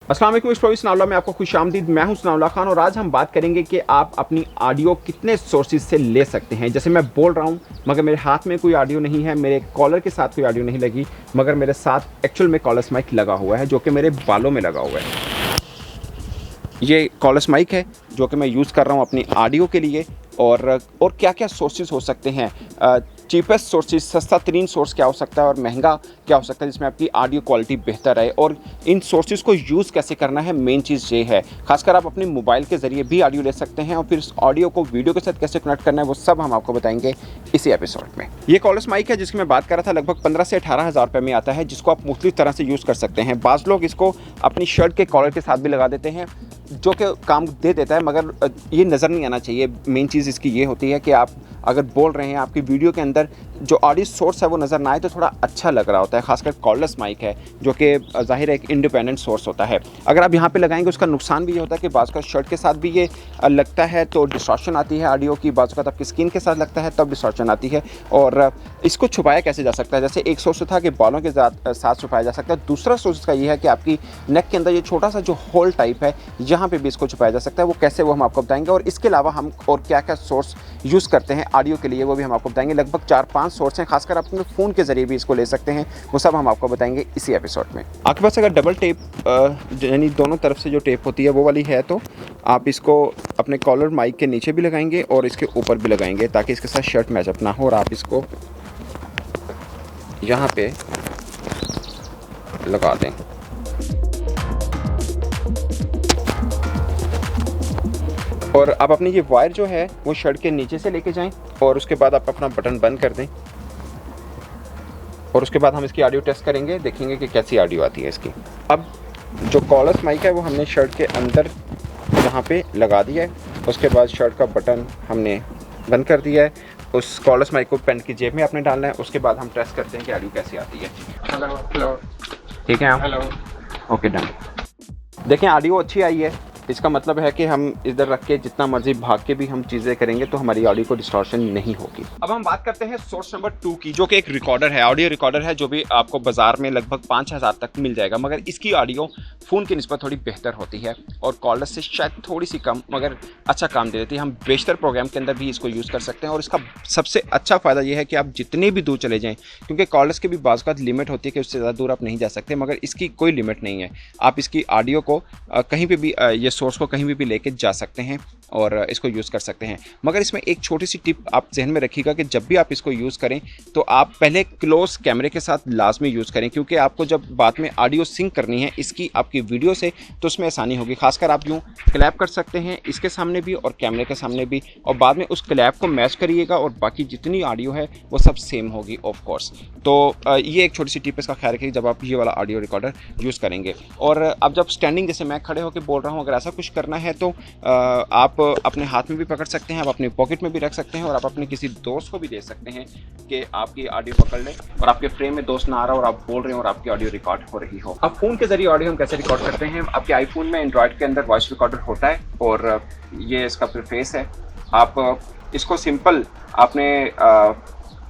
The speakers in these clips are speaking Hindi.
अस्सलाम वालेकुम, इस नावला में आपको खुशामदीद। मैं हूं सनाउल्लाह खान और आज हम बात करेंगे कि आप अपनी ऑडियो कितने सोर्सेज से ले सकते हैं। जैसे मैं बोल रहा हूं मगर मेरे हाथ में कोई ऑडियो नहीं है, मेरे कॉलर के साथ कोई ऑडियो नहीं लगी, मगर मेरे साथ एक्चुअल में कॉलर्स माइक लगा हुआ है जो कि मेरे बालों में लगा हुआ है। ये कॉलर्स माइक है जो कि मैं यूज़ कर रहा हूँ अपनी ऑडियो के लिए। और क्या क्या सोर्सेज हो सकते हैं, चीपेस्ट सोर्सेज, सस्ता तरीन सोर्स क्या हो सकता है और महंगा क्या हो सकता है जिसमें आपकी ऑडियो क्वालिटी बेहतर रहे, और इन सोर्सेज को यूज़ कैसे करना है, मेन चीज़ ये है। खासकर आप अपने मोबाइल के ज़रिए भी ऑडियो ले सकते हैं और फिर इस ऑडियो को वीडियो के साथ कैसे कनेक्ट करना है वो सब हम आपको बताएंगे इसी एपिसोड में। ये कॉलर्स माइक है जिसकी मैं बात कर रहा था, लगभग 15 से 18,000 रुपये में आता है, जिसको आप मुख्तलिफ तरह से यूज़ कर सकते हैं। बाज़ लोग इसको अपनी शर्ट के कॉलर के साथ भी लगा देते हैं जो कि काम दे देता है, मगर ये नज़र नहीं आना चाहिए। मेन चीज़ इसकी ये होती है कि आप अगर बोल रहे हैं, आपकी वीडियो के अंदर जो ऑडियो सोर्स है वो नज़र ना आए तो थोड़ा अच्छा लग रहा होता है। खासकर कॉलर्स माइक है जो कि ज़ाहिर है एक इंडिपेंडेंट सोर्स होता है। अगर आप यहाँ पे लगाएंगे उसका नुकसान भी ये होता है कि बाज़ का शर्ट के साथ भी ये लगता है तो डिस्टॉर्शन आती है ऑडियो की, बाज़ का आपकी स्किन के साथ लगता है तब डिस्टॉर्शन आती है। और इसको छुपाया कैसे जा सकता है, जैसे एक सोर्स था कि बालों के साथ छुपाया जा सकता है, दूसरा सोर्स का ये है कि आपकी नेक के अंदर ये छोटा सा जो होल टाइप है यहाँ पे भी इसको छुपाया जा सकता है। वो कैसे, वो हम आपको बताएंगे। और इसके अलावा हम और क्या क्या सोर्स यूज़ करते हैं ऑडियो के लिए वो भी हम आपको बताएंगे। लगभग 4-5 सोर्स हैं, खासकर आप अपने फ़ोन के ज़रिए भी इसको ले सकते हैं, वो सब हम आपको बताएंगे इसी एपिसोड में। आपके पास अगर डबल टेप यानी दोनों तरफ से जो टेप होती है वो वाली है तो आप इसको अपने कॉलर माइक के नीचे भी लगाएंगे और इसके ऊपर भी लगाएंगे ताकि इसके साथ शर्ट मैचअप ना हो, और आप इसको यहाँ पे लगा दें। और आप अपनी ये वायर जो है वो शर्ट के नीचे से लेके जाएं और उसके बाद आप अपना बटन बंद कर दें, और उसके बाद हम इसकी ऑडियो टेस्ट करेंगे, देखेंगे कि कैसी ऑडियो आती है इसकी। अब जो कॉलर्स माइक है वो हमने शर्ट के अंदर यहाँ पे लगा दिया है, उसके बाद शर्ट का बटन हमने बंद कर दिया है। उस कॉलर्स माइक को पैंट की जेब में आपने डालना है, उसके बाद हम टेस्ट करते हैं कि ऑडियो कैसी आती है। हेलो। ठीक है, हेलो। Okay, done. देखें ऑडियो अच्छी आई है, इसका मतलब है कि हम इधर रख के जितना मर्जी भाग के भी हम चीज़ें करेंगे तो हमारी ऑडियो को डिस्टॉर्शन नहीं होगी। अब हम बात करते हैं सोर्स नंबर 2 की, जो कि एक रिकॉर्डर है, ऑडियो रिकॉर्डर है, जो भी आपको बाजार में लगभग 5,000 तक मिल जाएगा, मगर इसकी ऑडियो फ़ोन की निस्बत थोड़ी बेहतर होती है और कॉलर से शायद थोड़ी सी कम, मगर अच्छा काम दे देती है। हम बेशतर प्रोग्राम के अंदर भी इसको यूज़ कर सकते हैं और इसका सबसे अच्छा फ़ायदा यह है कि आप जितने भी दूर चले जाएँ, क्योंकि कॉलर्स की भी बाज़ का लिमिट होती है कि उससे ज़्यादा दूर आप नहीं जा सकते, मगर इसकी कोई लिमिट नहीं है। आप इसकी ऑडियो को कहीं पर भी, ये सोर्स को कहीं भी लेके जा सकते हैं और इसको यूज़ कर सकते हैं। मगर इसमें एक छोटी सी टिप आप जहन में रखिएगा कि जब भी आप इसको यूज़ करें तो आप पहले क्लोज कैमरे के साथ लाजमी यूज़ करें, क्योंकि आपको जब बाद में ऑडियो सिंक करनी है इसकी आपकी वीडियो से तो उसमें आसानी होगी। खासकर आप यूँ क्लैप कर सकते हैं इसके सामने भी और कैमरे के सामने भी, और बाद में उस क्लैप को मैच करिएगा और बाकी जितनी ऑडियो है वो सब सेम होगी ऑफ कोर्स। तो ये एक छोटी सी टिप, इसका ख्याल रखिए जब आप ये वाला ऑडियो रिकॉर्डर यूज़ करेंगे। और अब जब स्टैंडिंग, जैसे मैं खड़े होकर बोल रहा हूँ, अगर ऐसा कुछ करना है तो आप अपने हाथ में भी पकड़ सकते हैं, आप अपनी पॉकेट में भी रख सकते हैं, और आप अपने किसी दोस्त को भी दे सकते हैं कि आपकी ऑडियो पकड़ ले और आपके फ्रेम में दोस्त ना आ रहा हो और आप बोल रहे हो और आपकी ऑडियो रिकॉर्ड हो रही हो। अब फ़ोन के जरिए ऑडियो हम कैसे रिकॉर्ड करते हैं, आपके आईफोन में एंड्रॉयड के अंदर वॉइस रिकॉर्डर होता है और ये इसका प्रीफेस है। आप इसको सिंपल आपने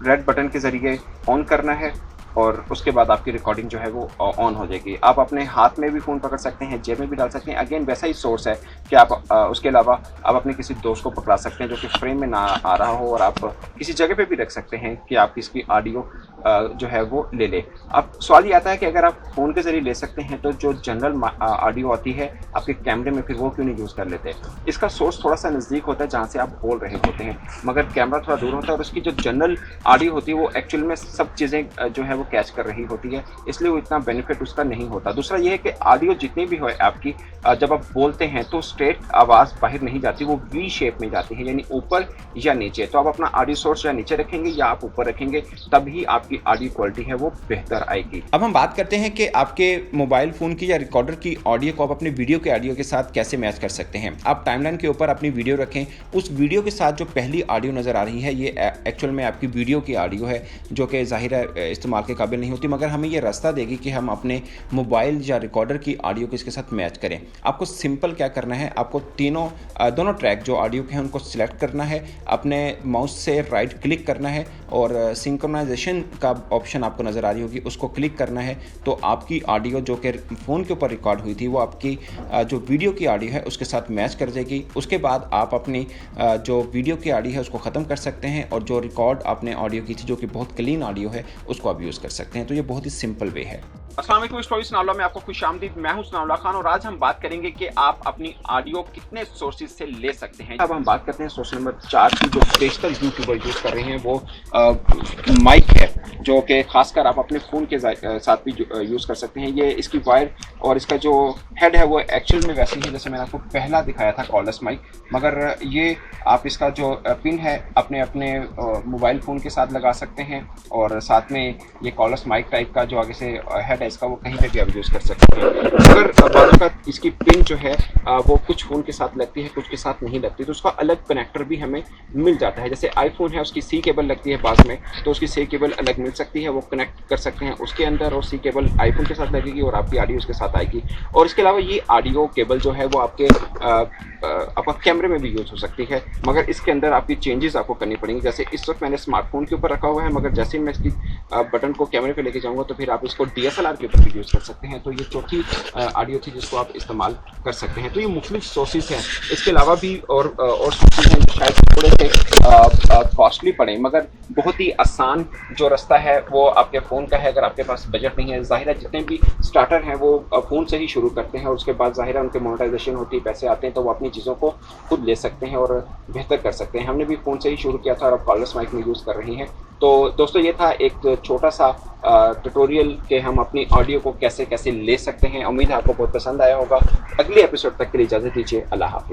रेड बटन के ज़रिए ऑन करना है और उसके बाद आपकी रिकॉर्डिंग जो है वो ऑन हो जाएगी। आप अपने हाथ में भी फ़ोन पकड़ सकते हैं, जेब में भी डाल सकते हैं। अगेन वैसा ही सोर्स है कि आप उसके अलावा आप अपने किसी दोस्त को पकड़ा सकते हैं जो कि फ्रेम में ना आ रहा हो, और आप किसी जगह पे भी रख सकते हैं कि आप इसकी ऑडियो जो है वो ले ले। अब सवाल ये आता है कि अगर आप फ़ोन के ज़रिए ले सकते हैं तो जो जनरल ऑडियो आती है आपके कैमरे में, फिर वो क्यों नहीं यूज़ कर लेते। इसका सोर्स थोड़ा सा नज़दीक होता है जहाँ से आप बोल रहे होते हैं, मगर कैमरा थोड़ा दूर होता है और उसकी जो जनरल ऑडियो होती है वो एक्चुअल में सब चीज़ें जो है वो कैच कर रही होती है, इसलिए वो इतना बेनिफिट उसका नहीं होता। दूसरा ये है कि ऑडियो जितनी भी हो आपकी, जब आप बोलते हैं तो स्ट्रेट आवाज़ बाहर नहीं जाती, वो वी शेप में जाती है, यानी ऊपर या नीचे। तो आप अपना ऑडियो सोर्स या नीचे रखेंगे या आप ऊपर रखेंगे, तभी आपकी ऑडियो क्वालिटी है वो बेहतर आएगी। अब हम बात करते हैं कि आपके मोबाइल फ़ोन की या रिकॉर्डर की ऑडियो को आप अपने वीडियो के ऑडियो के साथ कैसे मैच कर सकते हैं। आप टाइमलाइन के ऊपर अपनी वीडियो रखें, उस वीडियो के साथ जो पहली ऑडियो नज़र आ रही है ये एक्चुअल में आपकी वीडियो की ऑडियो है, जो कि ज़ाहिर है इस्तेमाल के काबिल नहीं होती, मगर हमें ये रास्ता देगी कि हम अपने मोबाइल या रिकॉर्डर की ऑडियो को इसके साथ मैच करें। आपको सिंपल क्या करना है, आपको दोनों ट्रैक जो ऑडियो के हैं उनको सिलेक्ट करना है, अपने माउस से राइट क्लिक करना है और सिंक्रोनाइजेशन का ऑप्शन आपको नज़र आ रही होगी, उसको क्लिक करना है तो आपकी ऑडियो जो कि फ़ोन के ऊपर रिकॉर्ड हुई थी वो आपकी जो वीडियो की ऑडियो है उसके साथ मैच कर जाएगी। उसके बाद आप अपनी जो वीडियो की ऑडियो है उसको ख़त्म कर सकते हैं और जो रिकॉर्ड आपने ऑडियो की थी जो कि बहुत क्लीन ऑडियो है उसको आप यूज़ कर सकते हैं। तो ये बहुत ही सिंपल वे है। अस्सलाम वालेकुम स्टोरी सनाउल्लाह में आपको खुशामदीद। मैं हूं सनाउल्लाह खान और आज हम बात करेंगे कि आप अपनी ऑडियो कितने सोर्सेज से ले सकते हैं। अब हम बात करते हैं सोर्स नंबर 4 की, जो बेशतर यूट्यूबर यूज़ कर रहे हैं वो माइक है, जो कि खासकर आप अपने फ़ोन के साथ भी यूज़ कर सकते हैं। ये इसकी वायर और इसका जो हेड है वो एक्चुअल में वैसे ही जैसे मैंने आपको पहला दिखाया था कॉर्डलेस माइक, मगर ये आप इसका जो पिन है अपने अपने मोबाइल फ़ोन के साथ लगा सकते हैं और साथ में ये कॉर्डलेस माइक टाइप का जो आगे से हेड है इसका वो कहीं पे भी आप यूज़ कर सकते हैं। अगर बाजू का इसकी पिन जो है वो कुछ फ़ोन के साथ लगती है, कुछ के साथ नहीं लगती, तो उसका अलग कनेक्टर भी हमें मिल जाता है। जैसे आईफोन है उसकी सी केबल लगती है बाद में, तो उसकी सी केबल अलग मिल सकती है, वो कनेक्ट कर सकते हैं उसके अंदर और सी केबल आईफोन के साथ लगेगी और आपकी ऑडियो उसके साथ आएगी। और इसके अलावा ये ऑडियो केबल जो है वो आपके आपका कैमरे में भी यूज़ हो सकती है, मगर इसके अंदर आपकी चेंजेस आपको करनी पड़ेंगी। जैसे इस वक्त मैंने स्मार्टफोन के ऊपर रखा हुआ है, मगर जैसे ही मैं इसकी बटन को कैमरे पे लेके जाऊंगा तो फिर आप इसको DSLR के ऊपर भी यूज़ कर सकते हैं। तो ये चौथी ऑडियो थी जिसको आप इस्तेमाल कर सकते हैं। तो ये मुख्तलिफ सोर्सेज हैं, इसके अलावा भी और सोर्सेज हैं जो शायद थोड़े से कॉस्टली पड़े, मगर बहुत ही आसान जो रास्ता है वो आपके फ़ोन का है। अगर आपके पास बजट नहीं है, ज़ाहिर है जितने भी स्टार्टर हैं वो फ़ोन से ही शुरू करते हैं और उसके बाद ज़ाहिर है उनके मोनेटाइजेशन होती है, पैसे आते हैं तो वो अपनी चीज़ों को खुद ले सकते हैं और बेहतर कर सकते हैं। हमने भी फ़ोन से ही शुरू किया था और अब कॉर्डलेस माइक में यूज़ कर रही हैं। तो दोस्तों ये था एक छोटा सा ट्यूटोरियल कि हम अपनी ऑडियो को कैसे कैसे ले सकते हैं। उम्मीद है आपको बहुत पसंद आया होगा। अगले एपिसोड तक के लिए इजाज़त दीजिए। अल्लाह हाफिज़।